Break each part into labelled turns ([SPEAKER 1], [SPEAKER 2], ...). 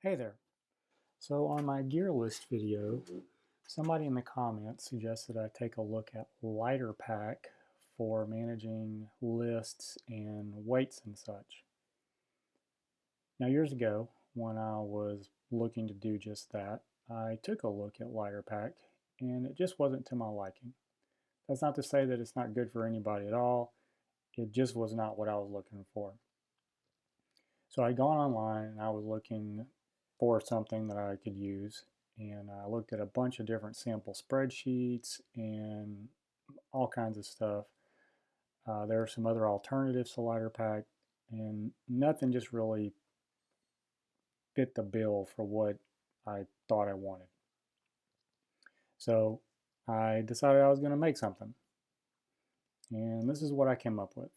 [SPEAKER 1] Hey there. So on my gear list video, somebody in the comments suggested I take a look at lighter pack for managing lists and weights and such. Now years ago, when I was looking to do just that, I took a look at lighter pack and it just wasn't to my liking. That's not to say that it's not good for anybody at all. It just was not what I was looking for. So I'd gone online and I was looking for something that I could use, and I looked at a bunch of different sample spreadsheets and all kinds of stuff. There are some other alternatives to lighter pack, and nothing just really fit the bill for what I thought I wanted. So I decided I was going to make something, and this is what I came up with.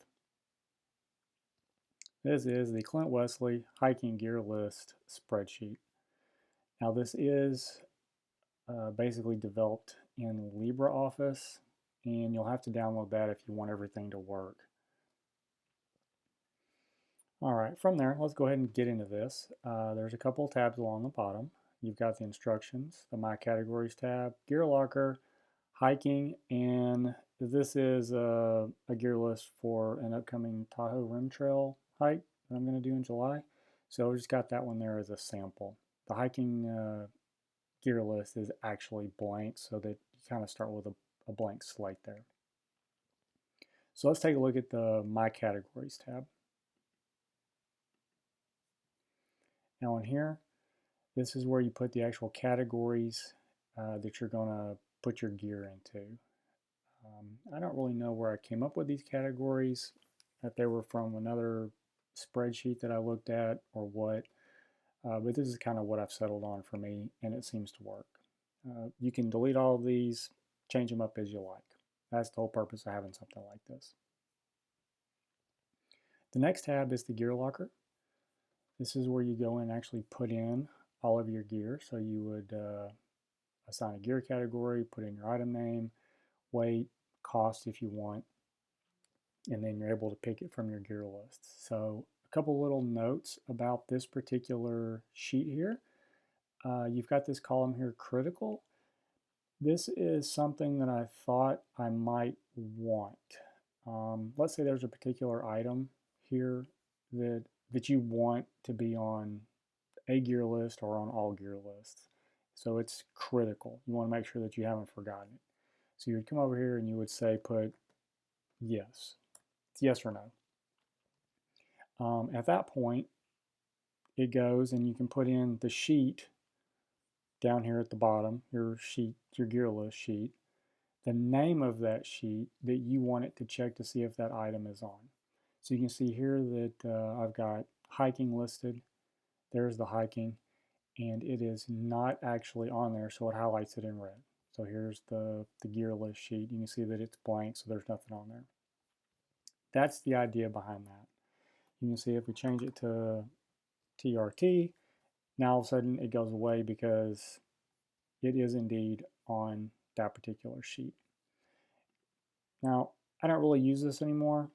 [SPEAKER 1] This is the Clint Wesley hiking gear list spreadsheet. Now this is basically developed in LibreOffice, and you'll have to download that if you want everything to work. All right, from there, let's go ahead and get into this. There's a couple of tabs along the bottom. You've got the instructions, the My Categories tab, Gear Locker, hiking, and this is a gear list for an upcoming Tahoe Rim Trail hike that I'm going to do in July. So we just got that one there as a sample. The hiking gear list is actually blank, so that you kind of start with a blank slate there. So let's take a look at the My Categories tab. Now in here, this is where you put the actual categories that you're going to put your gear into. I don't really know where I came up with these categories, if they were from another spreadsheet that I looked at or what, but this is kind of what I've settled on for me, and it seems to work. You can delete all of these, change them up as you like. That's the whole purpose of having something like this. The next tab is the Gear Locker. This is where you go and actually put in all of your gear. So you would assign a gear category, put in your item name, weight, cost if you want, and then you're able to pick it from your gear list. So a couple little notes about this particular sheet here. You've got this column here, critical. This is something that I thought I might want. Let's say there's a particular item here that you want to be on a gear list or on all gear lists. So it's critical. You want to make sure that you haven't forgotten it. So you would come over here and you would say put yes. It's yes or no. At that point, it goes and you can put in the sheet down here at the bottom, your sheet, your gear list sheet, the name of that sheet that you want it to check to see if that item is on. So you can see here that I've got hiking listed. There's the hiking, and it is not actually on there, so it highlights it in red. So here's the gear list sheet. You can see that it's blank, so there's nothing on there. That's the idea behind that. You can see if we change it to TRT, now all of a sudden it goes away because it is indeed on that particular sheet. Now, I don't really use this anymore.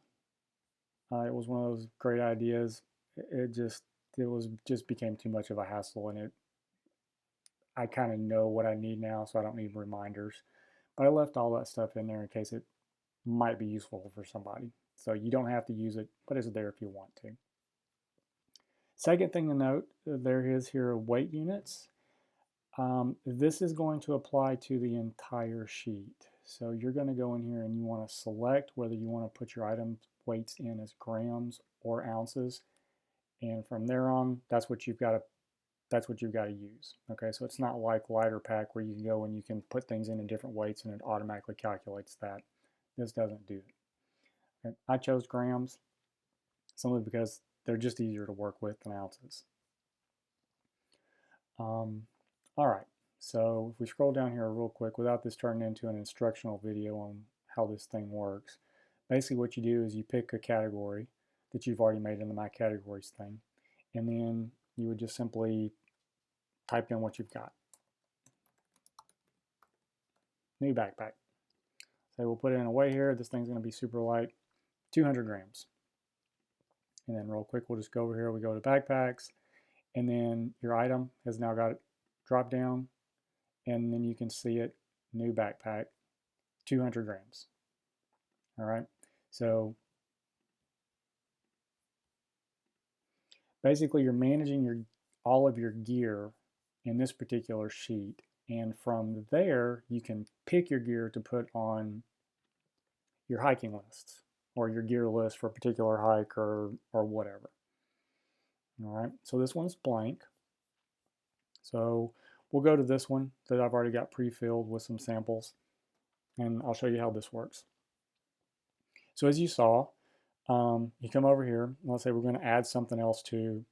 [SPEAKER 1] It was one of those great ideas. It just became too much of a hassle, and I kind of know what I need now, so I don't need reminders. But I left all that stuff in there in case it might be useful for somebody. So you don't have to use it, but it's there if you want to. Second thing to note, there is here weight units. This is going to apply to the entire sheet. So you're going to go in here and you want to select whether you want to put your item weights in as grams or ounces. And from there on, that's what you've got to use. Okay, so it's not like lighter pack where you can go and you can put things in different weights and it automatically calculates that. This doesn't do it. Okay, I chose grams simply because they're just easier to work with than ounces. All right, so if we scroll down here real quick without this turning into an instructional video on how this thing works, basically what you do is you pick a category that you've already made in the My Categories thing, and then you would just simply type in what you've got. New backpack. Say we'll put it in a weight here. This thing's going to be super light, 200 grams. And then real quick, we'll just go over here. We go to backpacks, and then your item has now got it drop down, and then you can see it, new backpack, 200 grams. All right, so basically you're managing all of your gear in this particular sheet, and from there you can pick your gear to put on your hiking lists or your gear list for a particular hike or whatever. All right, so this one's blank. So we'll go to this one that I've already got pre-filled with some samples, and I'll show you how this works. So as you saw, you come over here, let's say we're going to add something else to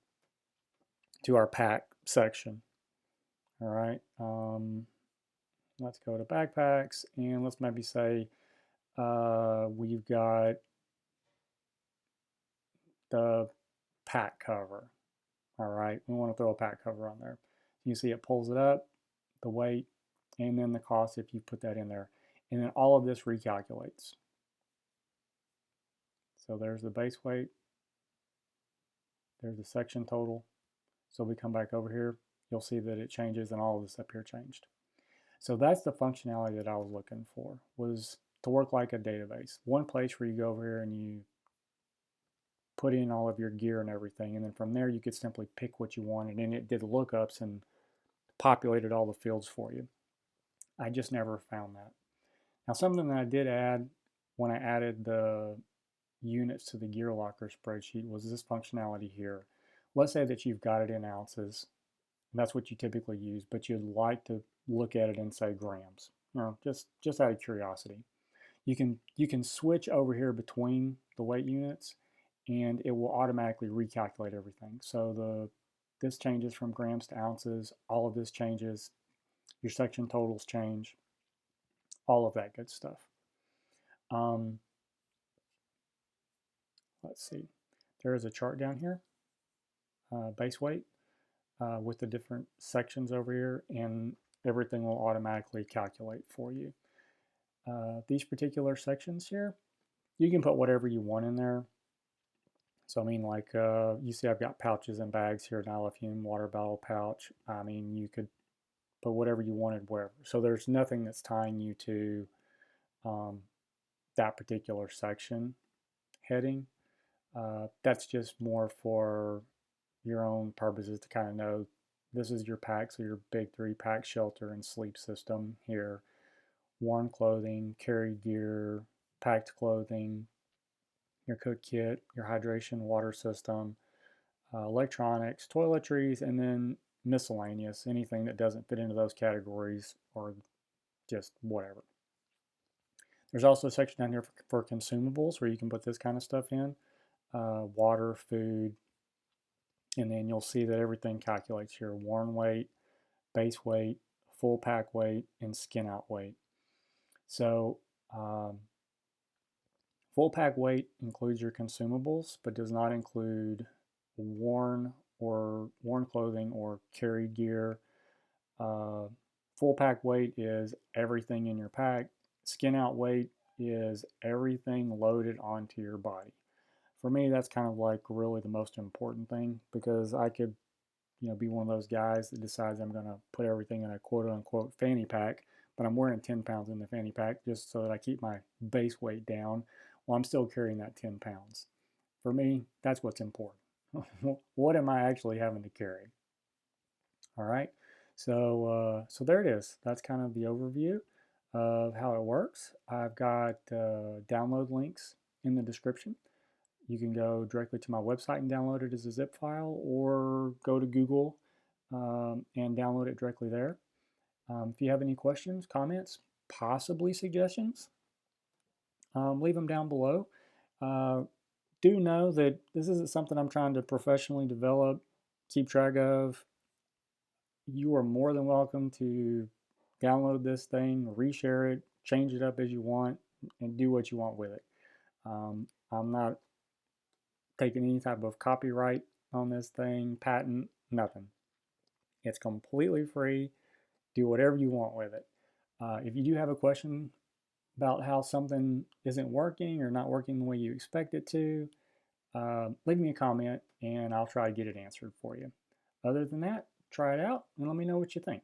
[SPEAKER 1] our pack section. All right, let's go to backpacks, and let's maybe say we've got the pack cover. All right, we want to throw a pack cover on there. You see it pulls it up, the weight, and then the cost if you put that in there. And then all of this recalculates. So there's the base weight, there's the section total. So we come back over here, you'll see that it changes and all of this up here changed. So that's the functionality that I was looking for, was to work like a database. One place where you go over here and you put in all of your gear and everything, and then from there you could simply pick what you wanted, and it did lookups and populated all the fields for you. I just never found that. Now something that I did add when I added the units to the gear locker spreadsheet was this functionality here. Let's say that you've got it in ounces. That's what you typically use, but you'd like to look at it and say grams. No, just out of curiosity. You can switch over here between the weight units, and it will automatically recalculate everything. So this changes from grams to ounces. All of this changes. Your section totals change. All of that good stuff. Let's see. There is a chart down here, base weight, with the different sections over here, and everything will automatically calculate for you. These particular sections here, you can put whatever you want in there. So I mean, like you see I've got pouches and bags here, Nylafine water bottle pouch. I mean, you could put whatever you wanted wherever. So there's nothing that's tying you to that particular section heading. That's just more for your own purposes to kind of know this is your pack, so your big 3-pack shelter and sleep system here. Worn clothing, carry gear, packed clothing, your cook kit, your hydration water system, electronics, toiletries, and then miscellaneous, anything that doesn't fit into those categories or just whatever. There's also a section down here for consumables where you can put this kind of stuff in, water, food, and then you'll see that everything calculates here: worn weight, base weight, full pack weight, and skin out weight. So full pack weight includes your consumables, but does not include worn clothing or carried gear. Full pack weight is everything in your pack. Skin out weight is everything loaded onto your body. For me, that's kind of like really the most important thing, because I could, be one of those guys that decides I'm going to put everything in a quote unquote fanny pack, but I'm wearing 10 pounds in the fanny pack just so that I keep my base weight down while I'm still carrying that 10 pounds. For me, that's what's important. What am I actually having to carry? All right. So there it is. That's kind of the overview of how it works. I've got download links in the description. You can go directly to my website and download it as a zip file, or go to Google and download it directly there. If you have any questions, comments, possibly suggestions, leave them down below. Do know that this isn't something I'm trying to professionally develop, keep track of. You are more than welcome to download this thing, reshare it, change it up as you want, and do what you want with it. I'm not taking any type of copyright on this thing, patent, nothing. It's completely free. Do whatever you want with it. If you do have a question about how something isn't working or not working the way you expect it to, leave me a comment and I'll try to get it answered for you. Other than that, try it out and let me know what you think.